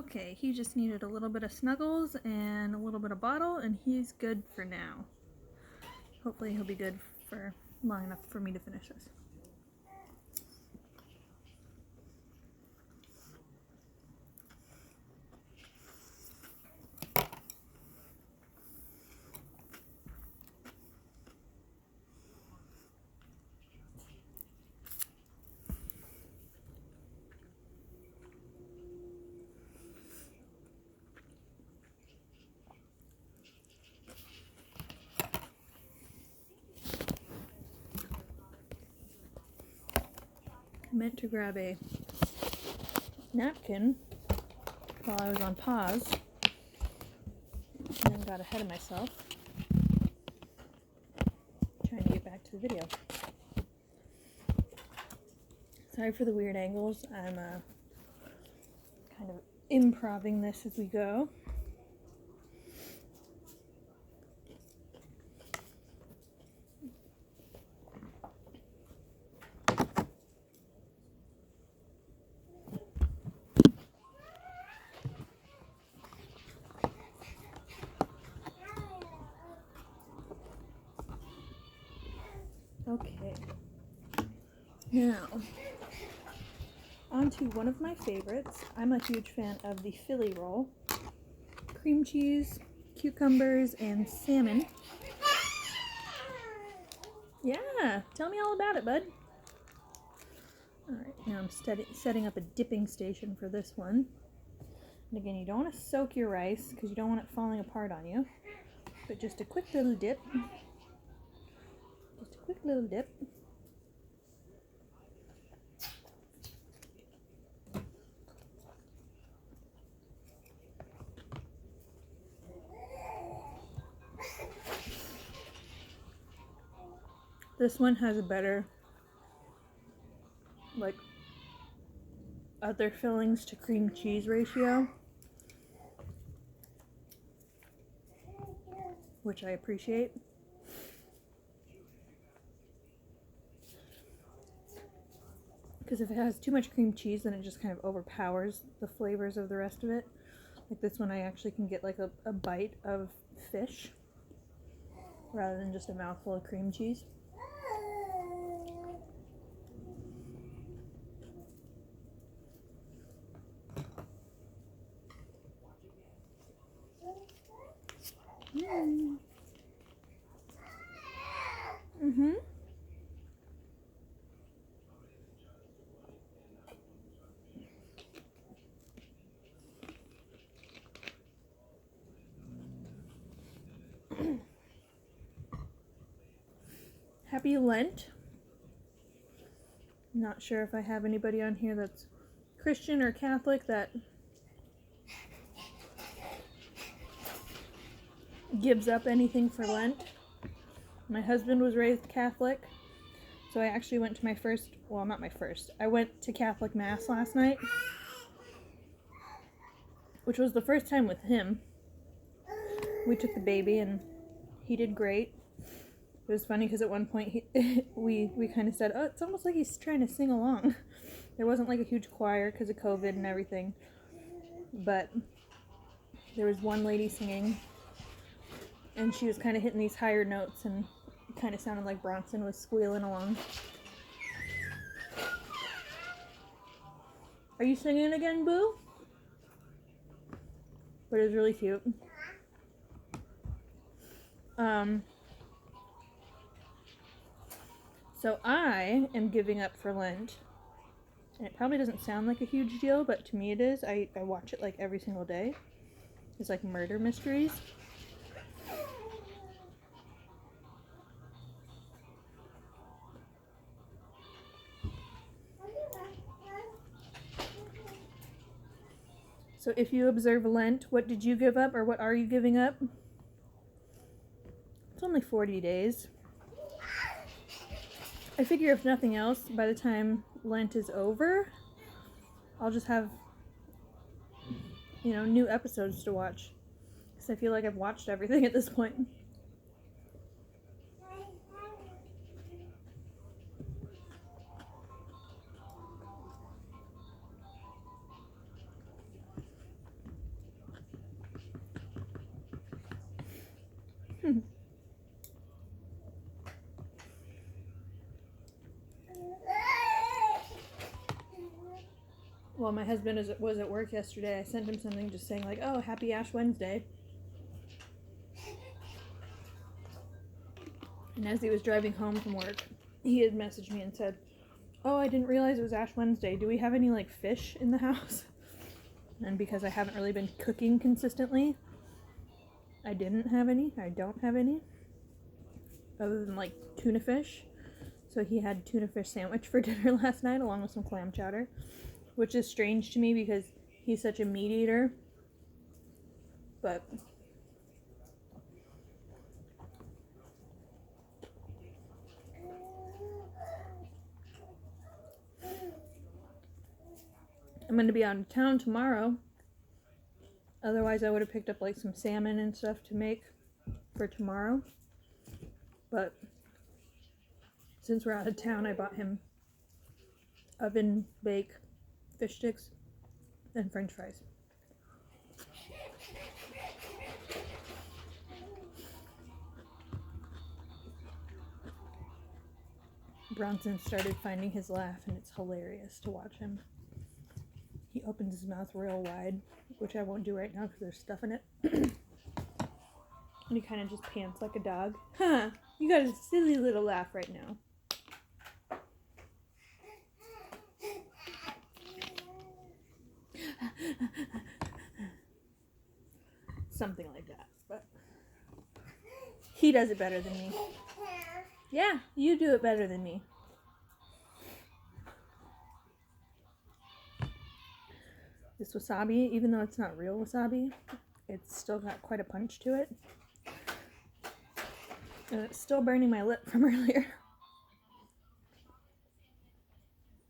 Okay, he just needed a little bit of snuggles and a little bit of bottle, and he's good for now. Hopefully he'll be good for long enough for me to finish this. I meant to grab a napkin while I was on pause, and then got ahead of myself, trying to get back to the video. Sorry for the weird angles. I'm kind of improvising this as we go. Okay, now on to one of my favorites. I'm a huge fan of the Philly roll. Cream cheese, cucumbers, and salmon. Yeah, tell me all about it, bud. Alright, now I'm setting up a dipping station for this one. And again, you don't want to soak your rice because you don't want it falling apart on you. But just a quick little dip. Just a quick little dip. This one has a better, like, other fillings to cream cheese ratio, which I appreciate. Because if it has too much cream cheese, then it just kind of overpowers the flavors of the rest of it. Like this one, I actually can get like a bite of fish rather than just a mouthful of cream cheese. Mm-hmm. Happy Lent. Not sure if I have anybody on here that's Christian or Catholic that gives up anything for Lent. My husband was raised Catholic, so I actually went to my first, well, not my first, I went to Catholic Mass last night, which was the first time with him. We took the baby and he did great. It was funny because at one point we kind of said, oh, it's almost like he's trying to sing along. There wasn't like a huge choir because of COVID and everything, but there was one lady singing and she was kind of hitting these higher notes and it kind of sounded like Bronson was squealing along. Are you singing again, Boo? But it was really cute. So I am giving up for Lent, and it probably doesn't sound like a huge deal, but to me it is. I watch it like every single day. It's like murder mysteries. So if you observe Lent, what did you give up, or what are you giving up? It's only 40 days. I figure if nothing else, by the time Lent is over, I'll just have, new episodes to watch. Because I feel like I've watched everything at this point. Well, my husband was at work yesterday. I sent him something just saying like, "Oh, happy Ash Wednesday." And as he was driving home from work, he had messaged me and said, "Oh, I didn't realize it was Ash Wednesday. Do we have any like fish in the house?" And because I haven't really been cooking consistently, I didn't have any. I don't have any. Other than like tuna fish. So he had tuna fish sandwich for dinner last night along with some clam chowder. Which is strange to me because he's such a meat eater. But I'm going to be out of town tomorrow. Otherwise, I would have picked up like some salmon and stuff to make for tomorrow. But since we're out of town, I bought him oven bake fish sticks and french fries. Bronson started finding his laugh, and it's hilarious to watch him. He opens his mouth real wide, which I won't do right now because there's stuff in it. And he kind of just pants like a dog. Huh, you got a silly little laugh right now. Something like that, but he does it better than me. Yeah, you do it better than me. This wasabi, even though it's not real wasabi, it's still got quite a punch to it. And it's still burning my lip from earlier.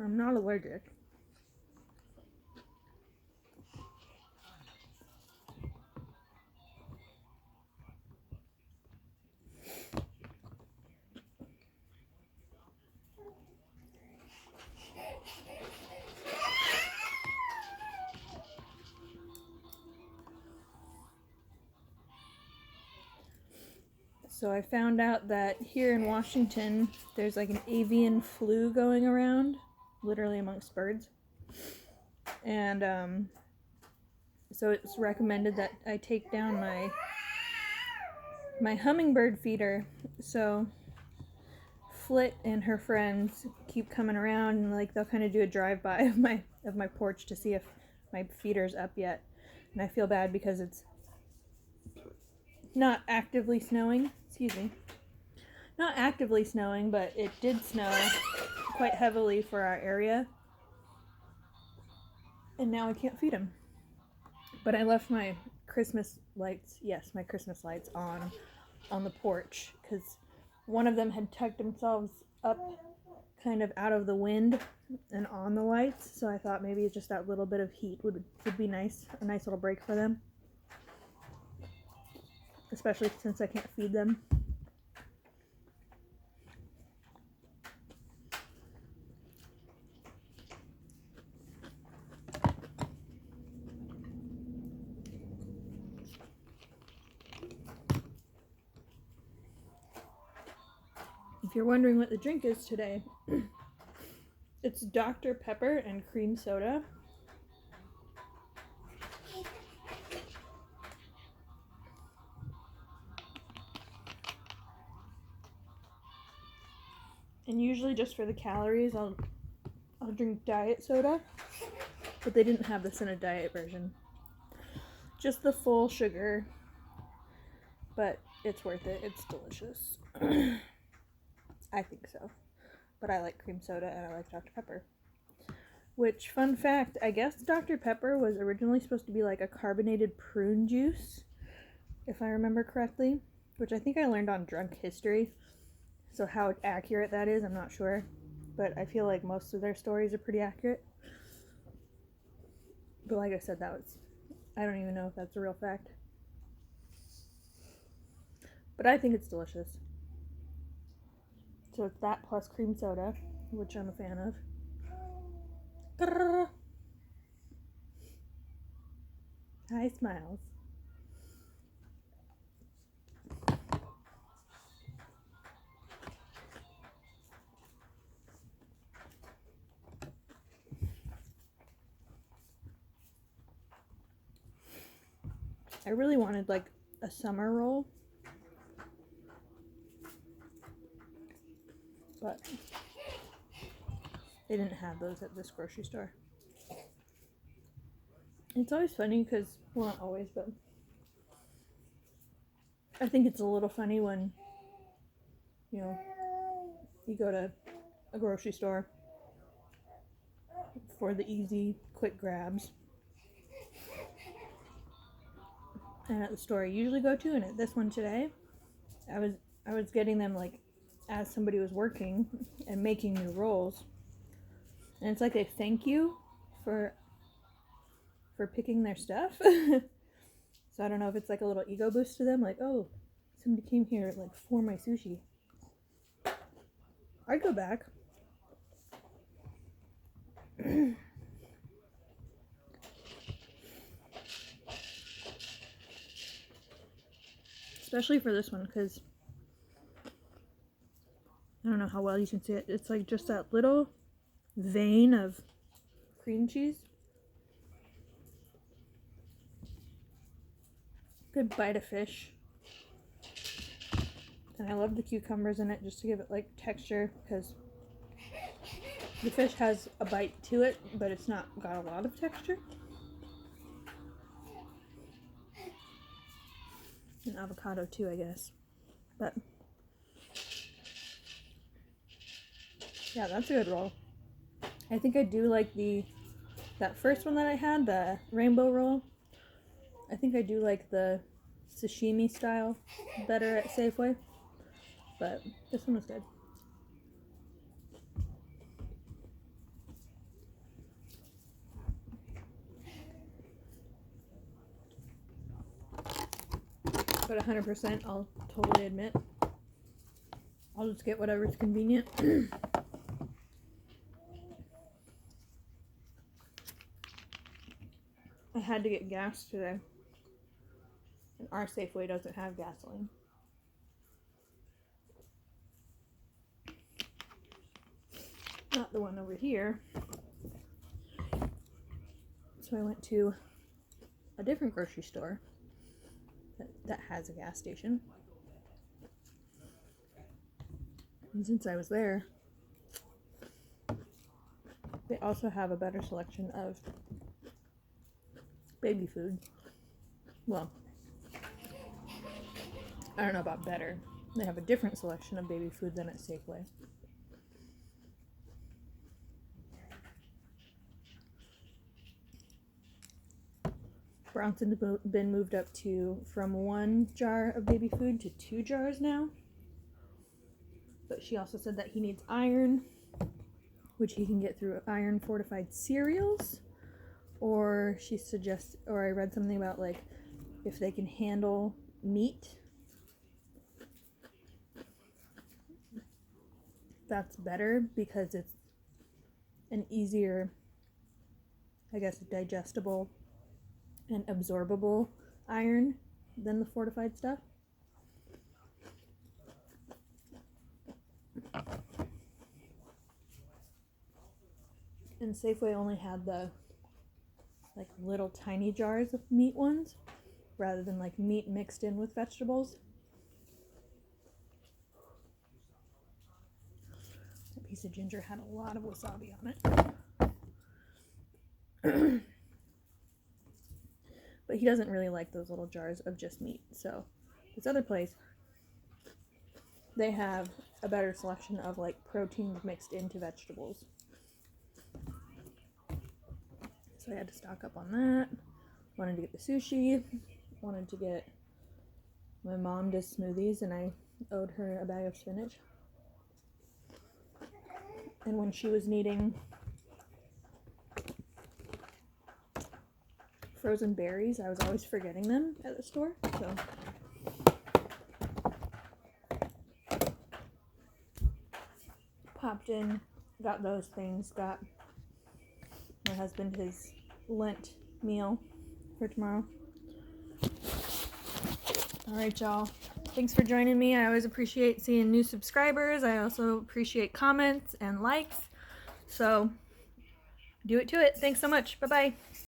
I'm not allergic. So I found out that here in Washington, there's like an avian flu going around, literally amongst birds. And so it's recommended that I take down my hummingbird feeder. So Flit and her friends keep coming around, and like they'll kind of do a drive-by of my porch to see if my feeder's up yet. And I feel bad because it's not actively snowing. Excuse me. Not actively snowing, but it did snow quite heavily for our area. And now I can't feed them. But I left my Christmas lights, yes, my Christmas lights on the porch because one of them had tucked themselves up kind of out of the wind and on the lights. So I thought maybe just that little bit of heat would be nice, a nice little break for them. Especially since I can't feed them. If you're wondering what the drink is today, it's Dr. Pepper and cream soda. And usually just for the calories, I'll drink diet soda, but they didn't have this in a diet version. Just the full sugar, but it's worth it. It's delicious. I think so. But I like cream soda and I like Dr. Pepper. Which, fun fact, I guess Dr. Pepper was originally supposed to be like a carbonated prune juice, if I remember correctly, which I think I learned on Drunk History. So how accurate that is, I'm not sure. But I feel like most of their stories are pretty accurate. But like I said, I don't even know if that's a real fact. But I think it's delicious. So it's that plus cream soda, which I'm a fan of. Grrr. Hi, Smiles. I really wanted like a summer roll, but they didn't have those at this grocery store. It's always funny because, well, not always, but I think it's a little funny when, you know, you go to a grocery store for the easy, quick grabs. And at the store I usually go to, and at this one today, I was getting them like as somebody was working and making new rolls. And it's like a thank you for picking their stuff. So I don't know if it's like a little ego boost to them, like, oh, somebody came here like for my sushi. I'd go back. Especially for this one, because I don't know how well you can see it. It's like just that little vein of cream cheese. Good bite of fish. And I love the cucumbers in it just to give it like texture, because the fish has a bite to it, but it's not got a lot of texture. And avocado too, I guess. But yeah, that's a good roll. I think I do like that first one that I had, the rainbow roll. I think I do like the sashimi style better at Safeway, but this one was good. But 100%, I'll totally admit, I'll just get whatever's convenient. I had to get gas today, and our Safeway doesn't have gasoline. Not the one over here. So I went to a different grocery store that has a gas station. And since I was there, they also have a better selection of baby food. Well, I don't know about better. They have a different selection of baby food than at Safeway. Bronson's been moved up from 1 jar of baby food to 2 jars now. But she also said that he needs iron, which he can get through iron fortified cereals. Or I read something about like if they can handle meat, that's better because it's an easier, I guess, digestible and absorbable iron than the fortified stuff. And Safeway only had the like little tiny jars of meat ones rather than like meat mixed in with vegetables. That piece of ginger had a lot of wasabi on it. But he doesn't really like those little jars of just meat. So this other place, they have a better selection of like proteins mixed into vegetables. So I had to stock up on that. Wanted to get the sushi. Wanted to get, my mom does smoothies and I owed her a bag of spinach. And when she was needing frozen berries, I was always forgetting them at the store, so popped in, got those things, got my husband his Lent meal for tomorrow. Alright, y'all. Thanks for joining me. I always appreciate seeing new subscribers. I also appreciate comments and likes. So, do it to it. Thanks so much. Bye-bye.